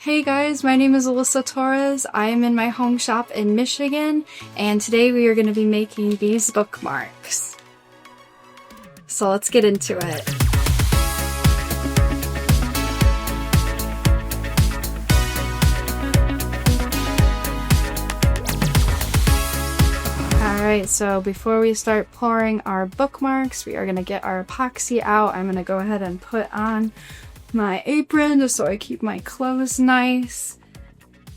Hey guys, my name is Alyssa Torres. I am in my home shop in Michigan, and today we are going to be making these bookmarks. So let's get into it. Alright, so before we start pouring our bookmarks, we are going to get our epoxy out. I'm going to go ahead and put on my apron just so I keep my clothes nice.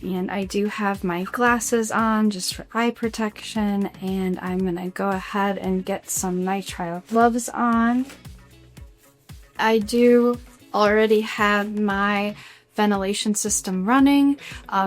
And I do have my glasses on just for eye protection, and I'm going to go ahead and get some nitrile gloves on. I do already have my ventilation system running,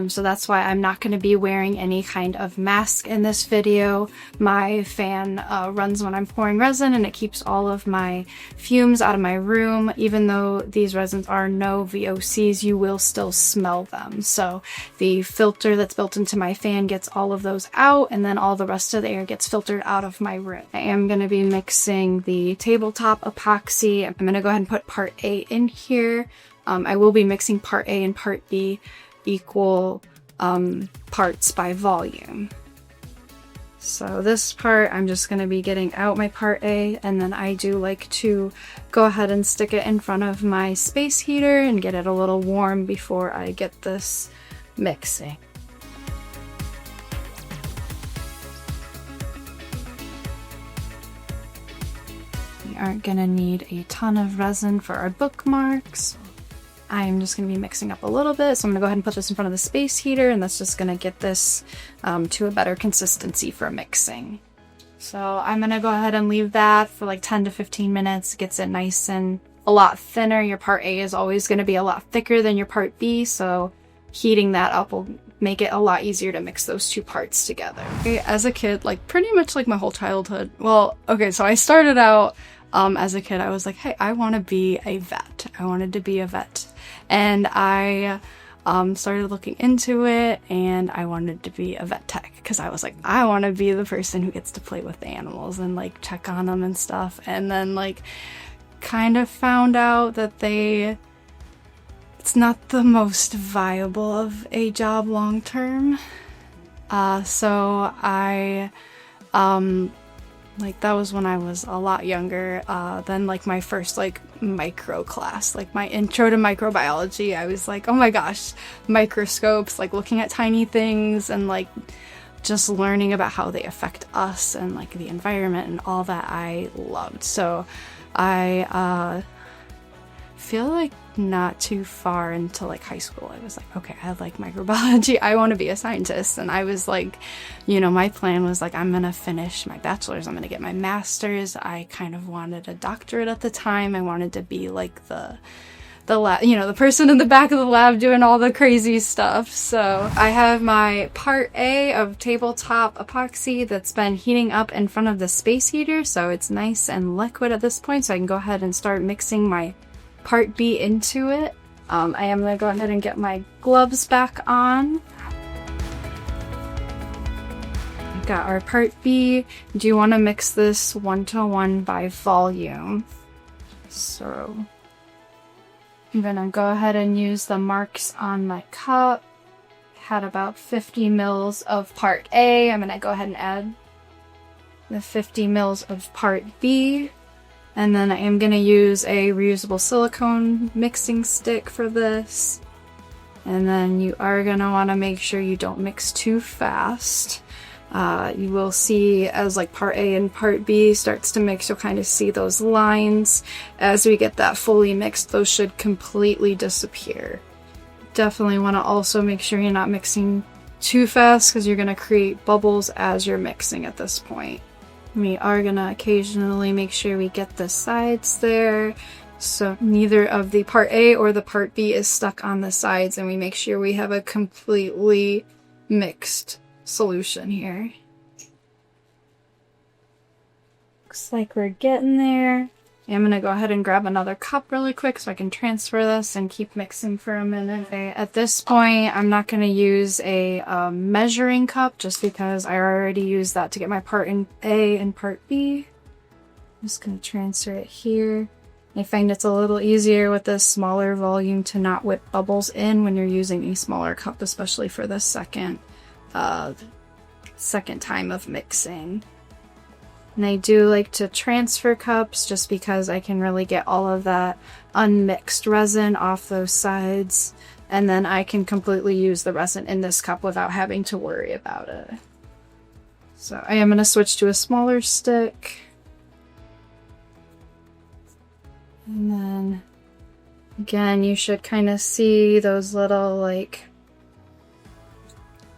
so that's why I'm not going to be wearing any kind of mask in this video. My fan runs when I'm pouring resin, and it keeps all of my fumes out of my room. Even though these resins are no VOCs, you will still smell them. So the filter that's built into my fan gets all of those out, and then all the rest of the air gets filtered out of my room. I am going to be mixing the tabletop epoxy. I'm going to go ahead and put part A in here. I will be mixing part A and part B equal parts by volume. So this part, I'm just going to be getting out my part A, and then I do like to go ahead and stick it in front of my space heater and get it a little warm before I get this mixing. We aren't going to need a ton of resin for our bookmarks. I'm just going to be mixing up a little bit, so I'm going to go ahead and put this in front of the space heater, and that's just going to get this to a better consistency for mixing. So I'm going to go ahead and leave that for like 10 to 15 minutes. It gets it nice and a lot thinner. Your part A is always going to be a lot thicker than your part B, so heating that up will make it a lot easier to mix those two parts together. Okay, as a kid, like pretty much like my whole childhood, well, okay, so I started out as a kid, I was like, hey, I want to be a vet. I wanted to be a vet. And I started looking into it, and I wanted to be a vet tech because I was like, I want to be the person who gets to play with the animals and like check on them and stuff. And then like kind of found out that it's not the most viable of a job long term. So I like that was when I was a lot younger. Then like my first like micro class, like my intro to microbiology, I was like, oh my gosh, microscopes, like looking at tiny things and like just learning about how they affect us and like the environment and all that I loved. So I feel like not too far into like high school, I was like, okay, I like microbiology, I want to be a scientist. And I was like, you know, my plan was like, I'm gonna finish my bachelor's, I'm gonna get my master's. I kind of wanted a doctorate at the time. I wanted to be like the lab, you know, the person in the back of the lab doing all the crazy stuff. So I have my part A of tabletop epoxy that's been heating up in front of the space heater, so it's nice and liquid at this point, so I can go ahead and start mixing my part B into it. I am going to go ahead and get my gloves back on. We've got our part B. Do you want to mix this 1-to-1 by volume? So I'm going to go ahead and use the marks on my cup. Had about 50 mils of part A. I'm going to go ahead and add the 50 mils of part B. And then I am going to use a reusable silicone mixing stick for this. And then you are going to want to make sure you don't mix too fast. You will see as like part A and part B starts to mix, you'll kind of see those lines. As we get that fully mixed, those should completely disappear. Definitely want to also make sure you're not mixing too fast because you're going to create bubbles as you're mixing at this point. We are going to occasionally make sure we get the sides there, so neither of the part A or the part B is stuck on the sides, and we make sure we have a completely mixed solution here. Looks like we're getting there. I'm going to go ahead and grab another cup really quick so I can transfer this and keep mixing for a minute. Okay, at this point, I'm not going to use a measuring cup just because I already used that to get my part in A and part B. I'm just going to transfer it here. I find it's a little easier with this smaller volume to not whip bubbles in when you're using a smaller cup, especially for the second time of mixing. And I do like to transfer cups just because I can really get all of that unmixed resin off those sides, and then I can completely use the resin in this cup without having to worry about it. So I am going to switch to a smaller stick. And then again, you should kind of see those little like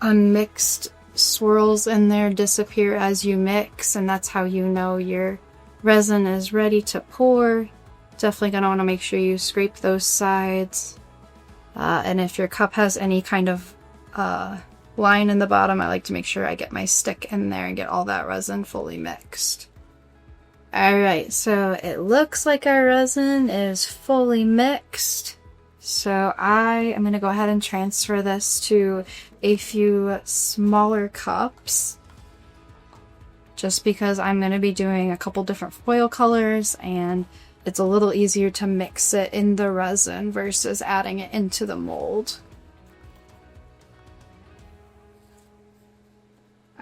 unmixed swirls in there disappear as you mix, and that's how you know your resin is ready to pour. Definitely gonna want to make sure you scrape those sides, and if your cup has any kind of line in the bottom, I like to make sure I get my stick in there and get all that resin fully mixed. Alright, so it looks like our resin is fully mixed. So I am going to go ahead and transfer this to a few smaller cups, just because I'm going to be doing a couple different foil colors and it's a little easier to mix it in the resin versus adding it into the mold.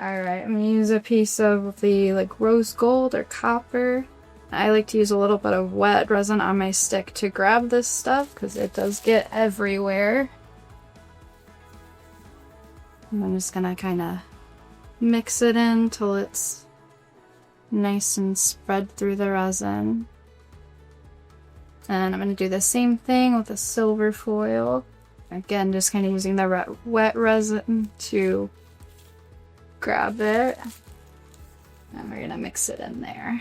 Alright, I'm going to use a piece of the like rose gold or copper. I like to use a little bit of wet resin on my stick to grab this stuff because it does get everywhere. And I'm just going to kind of mix it in till it's nice and spread through the resin. And I'm going to do the same thing with the silver foil. Again, just kind of using the wet resin to grab it. And we're going to mix it in there.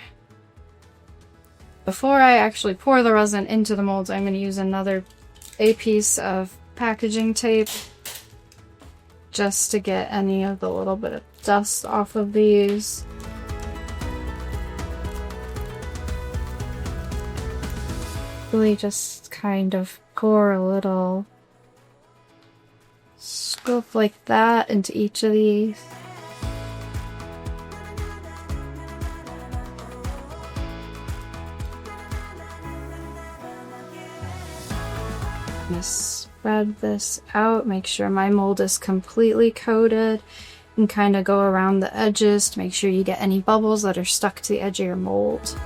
Before I actually pour the resin into the molds, I'm going to use a piece of packaging tape just to get any of the little bit of dust off of these. Really just kind of pour a little scoop like that into each of these. I'm going to spread this out, make sure my mold is completely coated, and kind of go around the edges to make sure you get any bubbles that are stuck to the edge of your mold.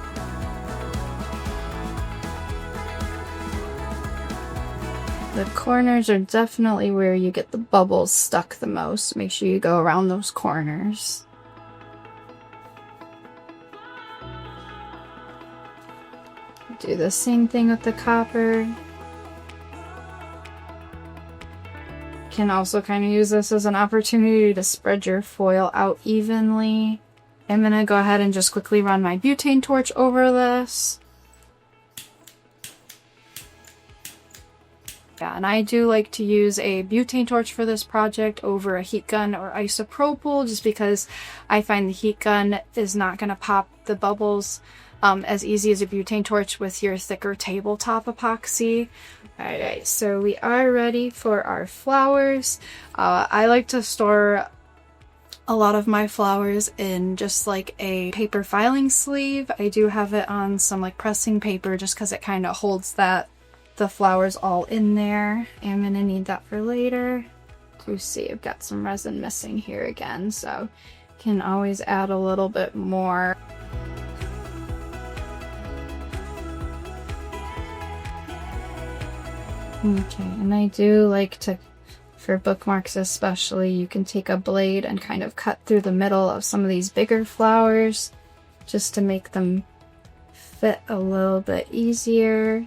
The corners are definitely where you get the bubbles stuck the most. Make sure you go around those corners. Do the same thing with the copper. Can also kind of use this as an opportunity to spread your foil out evenly. I'm going to go ahead and just quickly run my butane torch over this. Yeah, and I do like to use a butane torch for this project over a heat gun or isopropyl, just because I find the heat gun is not going to pop the bubbles as easy as a butane torch with your thicker tabletop epoxy. Alright, so we are ready for our flowers. I like to store a lot of my flowers in just like a paper filing sleeve. I do have it on some like pressing paper just because it kind of holds the flowers all in there. I'm gonna need that for later. You see I've got some resin missing here again, so can always add a little bit more. Okay, and I do like to, for bookmarks especially, you can take a blade and kind of cut through the middle of some of these bigger flowers just to make them fit a little bit easier.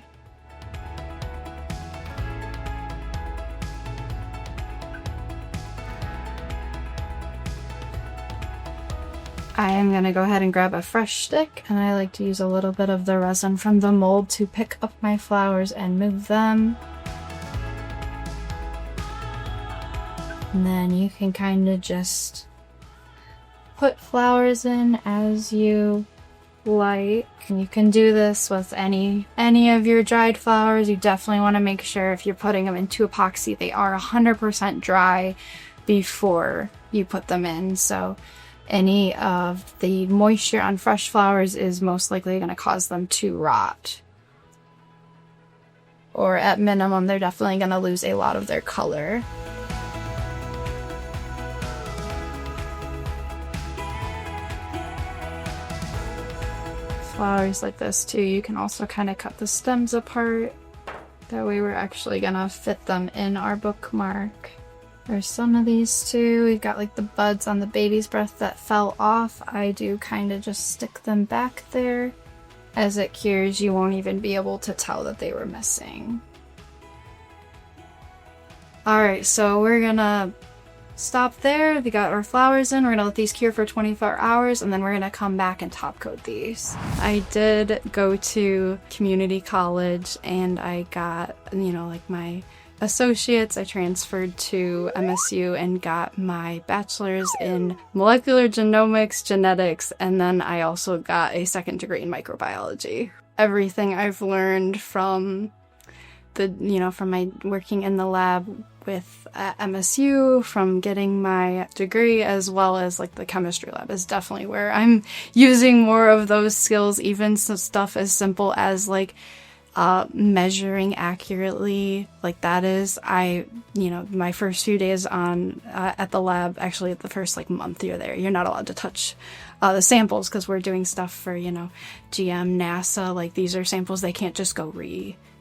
I am going to go ahead and grab a fresh stick, and I like to use a little bit of the resin from the mold to pick up my flowers and move them. And then you can kind of just put flowers in as you like. And you can do this with any of your dried flowers. You definitely want to make sure if you're putting them into epoxy, they are 100% dry before you put them in. So any of the moisture on fresh flowers is most likely going to cause them to rot. or at minimum, they're definitely gonna lose a lot of their color. Flowers like this too, you can also kind of cut the stems apart. That way we're actually gonna fit them in our bookmark. There's some of these too. We've got like the buds on the baby's breath that fell off. I do kind of just stick them back there. As it cures, you won't even be able to tell that they were missing. Alright, so we're gonna stop there. We got our flowers in. We're gonna let these cure for 24 hours and then we're gonna come back and top coat these. I did go to community college and I got, you know, like my associates. I transferred to MSU and got my bachelor's in molecular genomics, genetics, and then I also got a second degree in microbiology. Everything I've learned from from my working in the lab with MSU, from getting my degree, as well as like the chemistry lab, is definitely where I'm using more of those skills. Even some stuff as simple as like measuring accurately, like that is, my first few days on at the lab, actually the first like month you're there, you're not allowed to touch the samples because we're doing stuff for, GM, NASA, like these are samples they can't just go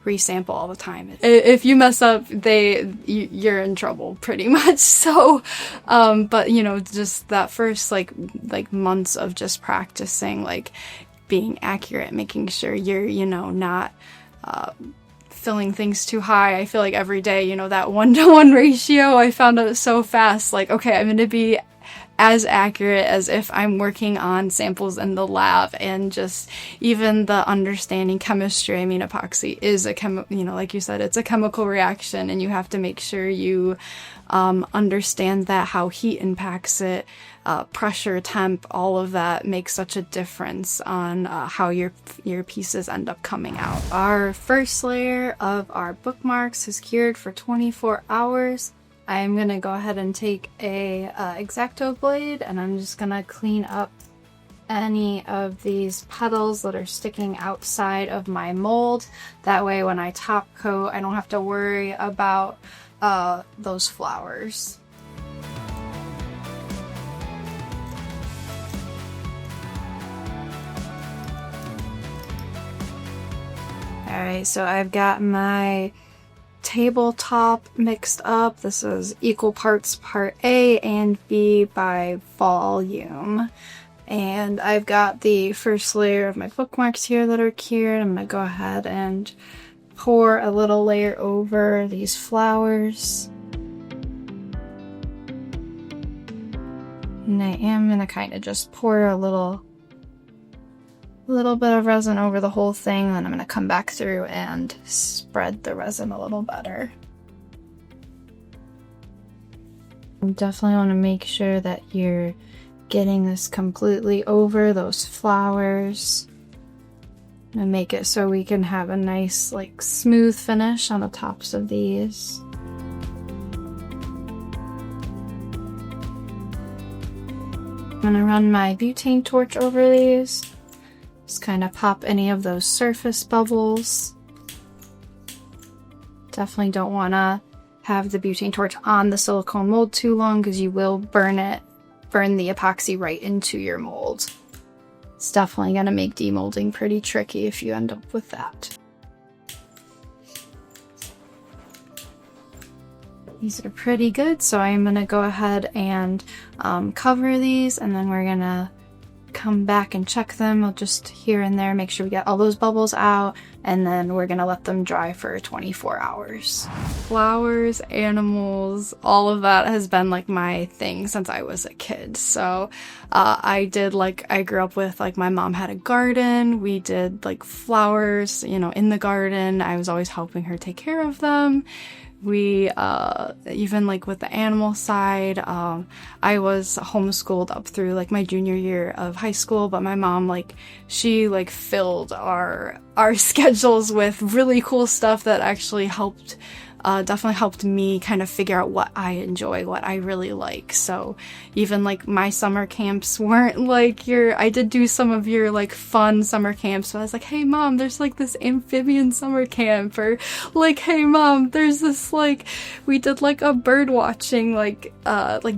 resample all the time. If you mess up, you're in trouble pretty much. So, but just that first like months of just practicing, like being accurate, making sure you're, not filling things too high. I feel like every day, that 1-to-1 ratio, I found out so fast, like, okay, I'm going to be as accurate as if I'm working on samples in the lab. And just even the understanding chemistry, I mean, epoxy is a like you said, it's a chemical reaction, and you have to make sure you understand that, how heat impacts it, pressure, temp, all of that makes such a difference on how your pieces end up coming out. Our first layer of our bookmarks is cured for 24 hours. I'm gonna go ahead and take a X-Acto blade and I'm just gonna clean up any of these petals that are sticking outside of my mold. That way when I top coat, I don't have to worry about those flowers. Alright, so I've got my tabletop mixed up. This is equal parts part A and B by volume. And I've got the first layer of my bookmarks here that are cured. I'm going to go ahead and pour a little layer over these flowers. And I am going to kind of just pour a little bit of resin over the whole thing, and then I'm going to come back through and spread the resin a little better. You definitely want to make sure that you're getting this completely over those flowers and make it so we can have a nice, like, smooth finish on the tops of these. I'm going to run my butane torch over these. Just kind of pop any of those surface bubbles. Definitely don't want to have the butane torch on the silicone mold too long because you will burn the epoxy right into your mold. It's definitely going to make demolding pretty tricky if you end up with that. These are pretty good, so I'm going to go ahead and cover these, and then we're going to come back and check them. We'll just here and there make sure we get all those bubbles out, and then we're gonna let them dry for 24 hours. Flowers, animals, all of that has been like my thing since I was a kid. So I grew up with, like, my mom had a garden. We did like flowers, in the garden. I was always helping her take care of them. We, even like with the animal side, I was homeschooled up through like my junior year of high school, but my mom, she filled our schedules with really cool stuff that actually helped, definitely helped me kind of figure out what I enjoy, what I really like. So even like my summer camps weren't like I did do some of your like fun summer camps, so I was like, hey mom, there's like this amphibian summer camp, or like, hey mom, there's this like, we did like a bird watching like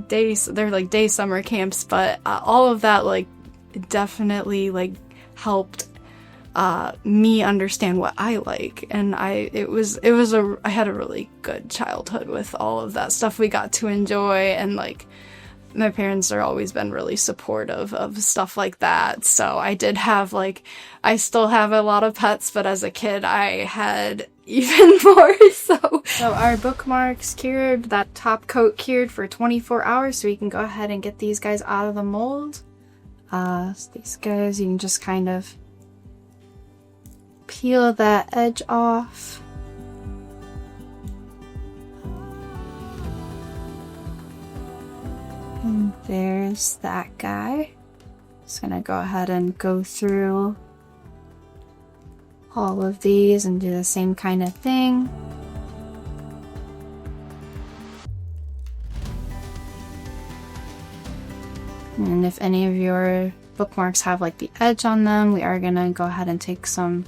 days, they're like day summer camps, but all of that like definitely like helped me understand what I like, and I had a really good childhood with all of that stuff we got to enjoy, and like my parents are always been really supportive of stuff like that. So I did have like, I still have a lot of pets, but as a kid I had even more. So our bookmarks cured, that top coat cured for 24 hours, so we can go ahead and get these guys out of the mold. So these guys, you can just kind of peel that edge off. And there's that guy. Just gonna go ahead and go through all of these and do the same kind of thing. And if any of your bookmarks have like the edge on them, we are gonna go ahead and take some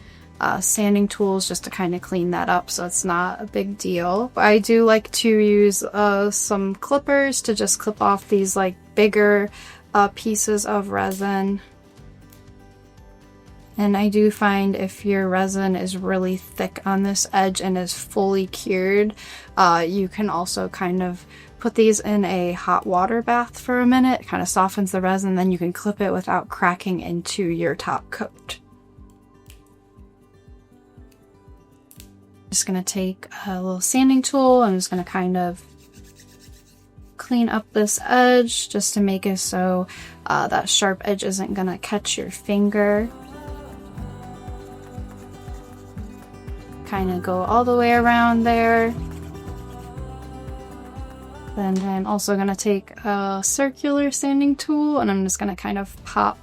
sanding tools just to kind of clean that up, so it's not a big deal. I do like to use some clippers to just clip off these like bigger pieces of resin. And I do find if your resin is really thick on this edge and is fully cured, you can also kind of put these in a hot water bath for a minute. It kind of softens the resin, then you can clip it without cracking into your top coat. Just gonna take a little sanding tool. I'm just gonna kind of clean up this edge just to make it so that sharp edge isn't gonna catch your finger. Kind of go all the way around there. Then I'm also gonna take a circular sanding tool, and I'm just gonna kind of pop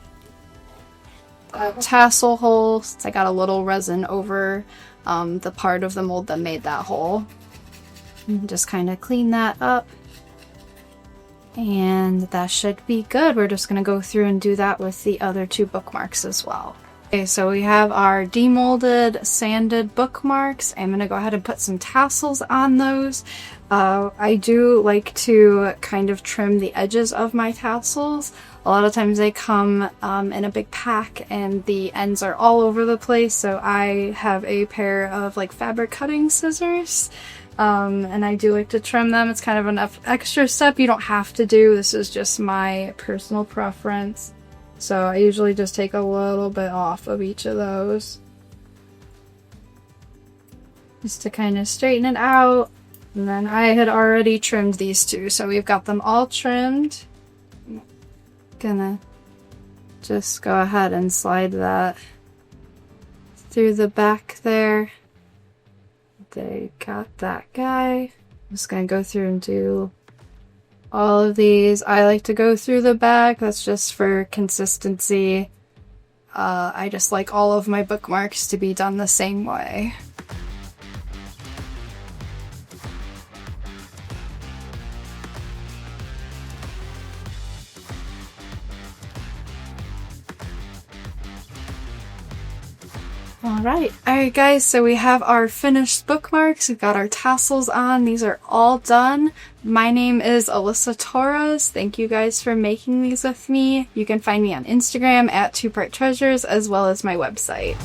a tassel hole, since I got a little resin over the part of the mold that made that hole. And just kind of clean that up, and that should be good. We're just going to go through and do that with the other two bookmarks as well. Okay, so we have our demolded, sanded bookmarks. I'm going to go ahead and put some tassels on those. I do like to kind of trim the edges of my tassels. A lot of times they come in a big pack and the ends are all over the place, so I have a pair of like fabric cutting scissors, and I do like to trim them. It's kind of an extra step you don't have to do. This is just my personal preference. So I usually just take a little bit off of each of those, just to kind of straighten it out. And then I had already trimmed these two, so we've got them all trimmed. Gonna just go ahead and slide that through the back there. They got that guy. I'm just gonna go through and do all of these. I like to go through the back. That's just for consistency. I just like all of my bookmarks to be done the same way. Alright guys, so we have our finished bookmarks. We've got our tassels on. These are all done. My name is Alyssa Torres. Thank you guys for making these with me. You can find me on Instagram at 2part treasures, as well as my website.